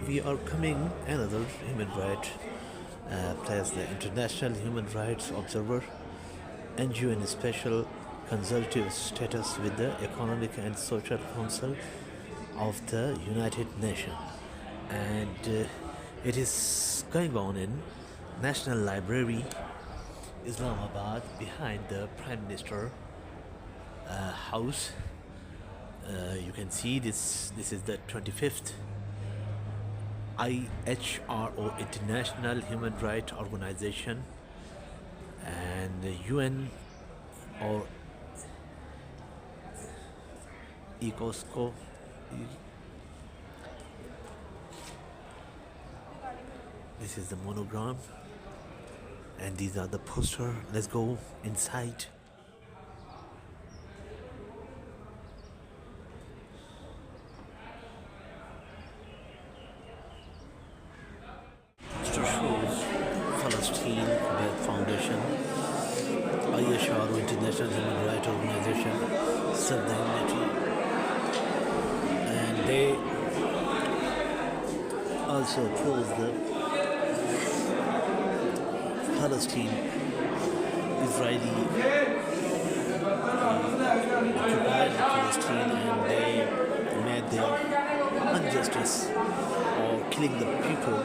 we are coming another human right plays the International Human Rights Observer and UN Special Consultative Status with the Economic and Social Council of the United Nations. And it is going on in National Library, Islamabad, behind the Prime Minister house. You can see this is the 25th IHRO, International Human Rights Organization, and the UN or ECOSCO. This is the monogram, and these are the poster. Let's go inside. Poster shows Palestine Foundation, IHRO, International Human Rights Organization, serve the humanity, and they also oppose the Palestine Israeli occupied Palestine, and they made their injustice or killing the people.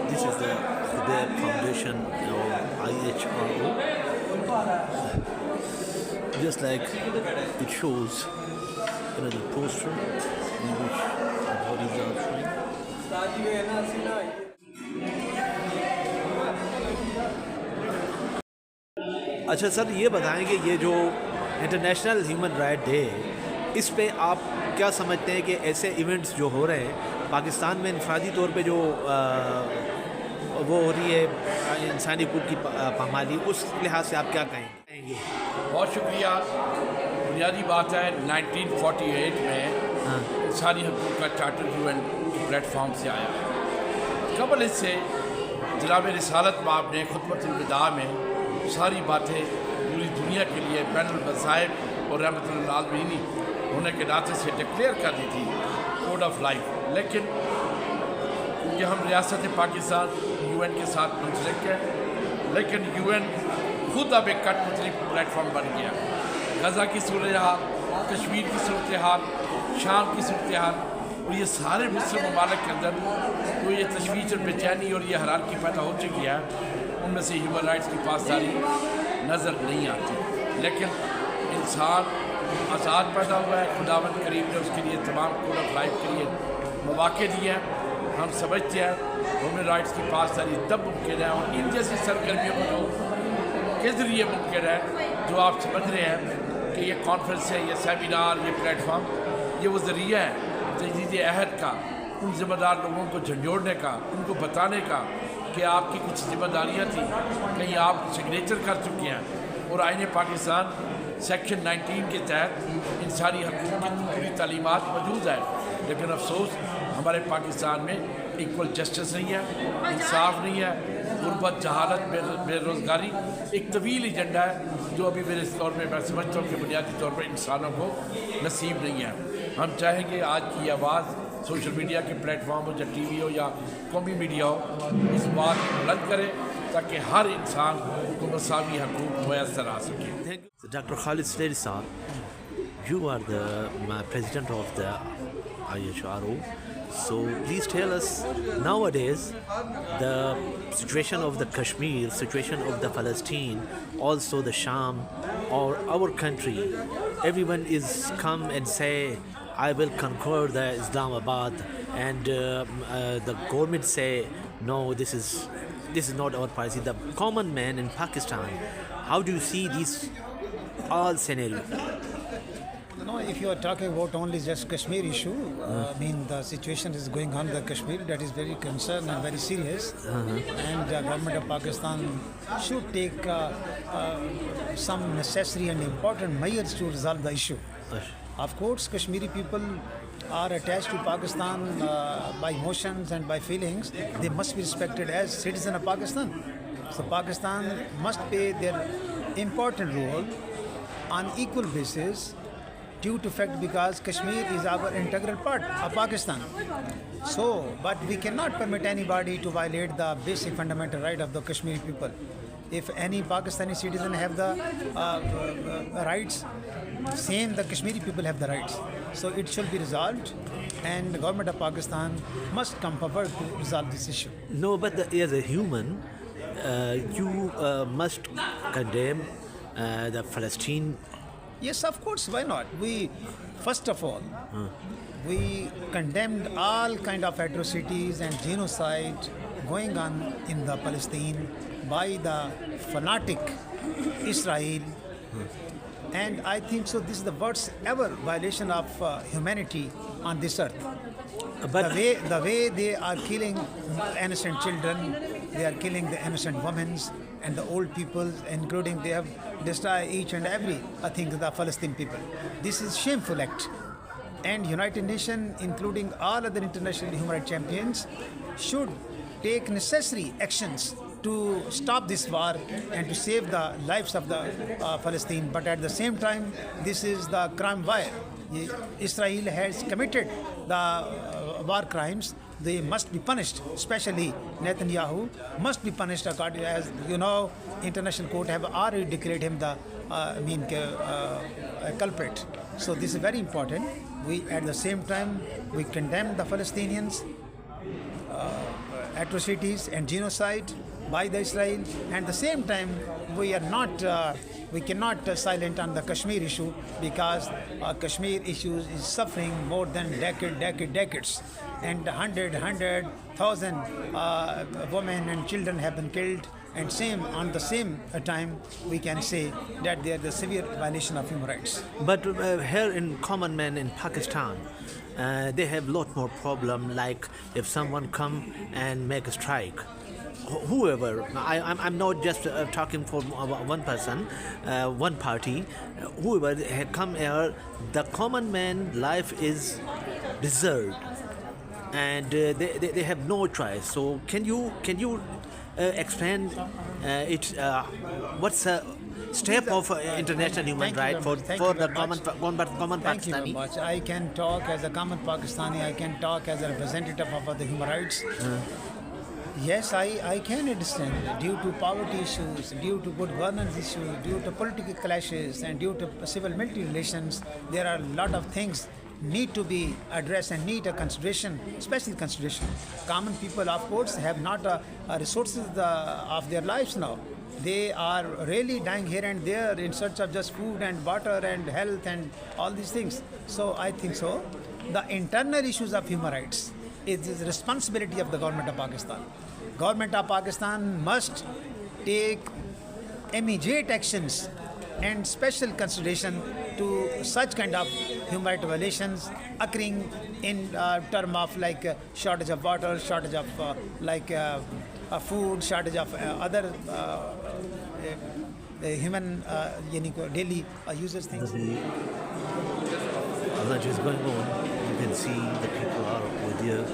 This is the Hudaib Foundation or IHRO. Just like it shows another poster in which the bodies are showing. اچھا سر یہ بتائیں کہ یہ جو international human right day اس پہ آپ کیا سمجھتے ہیں کہ ایسے ایونٹس جو ہو رہے ہیں پاکستان میں انفرادی طور پہ جو وہ ہو رہی ہے انسانی حقوق کی پامالی، اس لحاظ سے آپ کیا کہیں گے؟ بہت شکریہ. بنیادی بات ہے 1948 میں انسانی حقوق کا چارٹر UN پلیٹ فارم سے آیا. قبل اس سے جناب رسالت باب نے خطبۃ الوداع میں ساری باتیں پوری دنیا کے لیے بین المذاہب اور رحمۃ للعالمین ہونے کے ناطے سے ڈکلیئر کر دی تھی کوڈ آف لائف. لیکن کیونکہ ہم ریاست پاکستان UN کے ساتھ منسلک ہے، لیکن UN خود اب ایک کٹ مختلف پلیٹ فارم بن گیا. غزہ کی صورتحال، کشمیر کی صورتحال، شام کی صورتحال اور یہ سارے مسلم ممالک کے اندر جو یہ تشویش اور بے چینی اور یہ حرارت پیدا ہو چکی ہے، ان میں سے ہیومن رائٹس کی پاسداری نظر نہیں آتی. لیکن انسان آزاد پیدا ہوا ہے، خداوند کریم نے اس کے لیے تمام کوڈ آف لائف کے لیے مواقع دیے ہیں. ہم سمجھتے ہیں ہیومن رائٹس کی پاسداری تب ممکن ہے اور ان جیسی سرگرمیوں کو کے ذریعے ممکن ہے جو آپ سمجھ رہے ہیں کہ یہ کانفرنس ہے، یہ سیمینار، یہ پلیٹ فارم، یہ وہ ذریعہ ہے تجدید عہد کا، ان ذمہ دار لوگوں کو جھنجھوڑنے کا، ان کو بتانے کا کہ آپ کی کچھ ذمہ داریاں تھیں، کہیں آپ سگنیچر کر چکے ہیں. اور آئین پاکستان سیکشن 19 کے تحت انسانی حقوق کی پوری تعلیمات موجود ہے. لیکن افسوس ہمارے پاکستان میں ایکول جسٹس نہیں ہے، انصاف نہیں ہے، غربت، جہالت، بے روزگاری ایک طویل ایجنڈا ہے جو ابھی میرے طور پہ میں سمجھتا ہوں کہ بنیادی طور پر انسانوں کو نصیب نہیں ہے. ہم چاہیں گے آج کی آواز سوشل میڈیا کے پلیٹ فارم ہو یا ٹی وی ہو یا قومی میڈیا ہو، اس بات کو بلند کرے تاکہ ہر انسان کو مساوی حقوق میسر آ سکے. Dr. Khalid Slady Saab, you are the president of the IHRO. So please tell us nowadays the situation of the Kashmir, situation of the Palestine, also the Sham or our country. Everyone is come and say, I will conquer the Islamabad, and the government say, no, this is not our policy. The common man in Pakistan, how do you see these all scenarios? No, if you are talking about only just Kashmir issue, I mean the situation is going on in the Kashmir, that is very concerned and very serious. And the government of Pakistan should take some necessary and important measures to resolve the issue. Of course, Kashmiri people are attached to Pakistan by emotions and by feelings. They must be respected as citizens of Pakistan. So Pakistan must play their important role on equal basis due to fact because Kashmir is our integral part of Pakistan. So, but we cannot permit anybody to violate the basic fundamental right of the Kashmiri people. If any Pakistani citizen have the rights, same the Kashmiri people have the rights. So it should be resolved, and the government of Pakistan must come forward to resolve this issue. No, but as a human, you must condemn the Palestine. Yes, of course. Why not? We, first of all, we condemned all kind of atrocities and genocide going on in the Palestine by the fanatic Israel. And I think so. This is the worst ever violation of humanity on this earth. But The way they are killing innocent children, they are killing the innocent women and the old people, including they have destroyed each and every, I think, the Palestinian people. This is shameful act. And United Nations, including all other international human rights champions, should take necessary actions to stop this war and to save the lives of the Palestine. But at the same time, this is the crime war. Israel has committed the war crimes. They must be punished, especially Netanyahu must be punished according, as you know, international court have already declared him the culprit. So this is very important. We at the same time we condemn the Palestinians atrocities and genocide by the Israel. And at the same time, we cannot silent on the Kashmir issue because Kashmir issue is suffering more than decades. And 100,000 women and children have been killed. And on the same time, we can say that they are the severe violation of human rights. But here in common man in Pakistan, they have lot more problem. Like if someone come and make a strike, whoever, I'm not just talking for one person, one party, whoever had come here, the common man life is deserved, and they have no choice. So can you explain what's a step of international human rights for the common Thank you very Pakistani? much. I can talk as a common Pakistani. I can talk as a representative of the human rights. Yes, I can understand. Due to poverty issues, due to good governance issues, due to political clashes, and due to civil-military relations, there are a lot of things need to be addressed and need a consideration, special consideration. Common people, of course, have not resources of their lives now. They are really dying here and there in search of just food and water and health and all these things. So I think so. The internal issues of human rights is the responsibility of the government of Pakistan. Government of Pakistan must take immediate actions and special consideration to such kind of human rights violations occurring in term of like shortage of water, shortage of food, shortage of other human daily uses things. The lunch is going on. You can see the people are over there.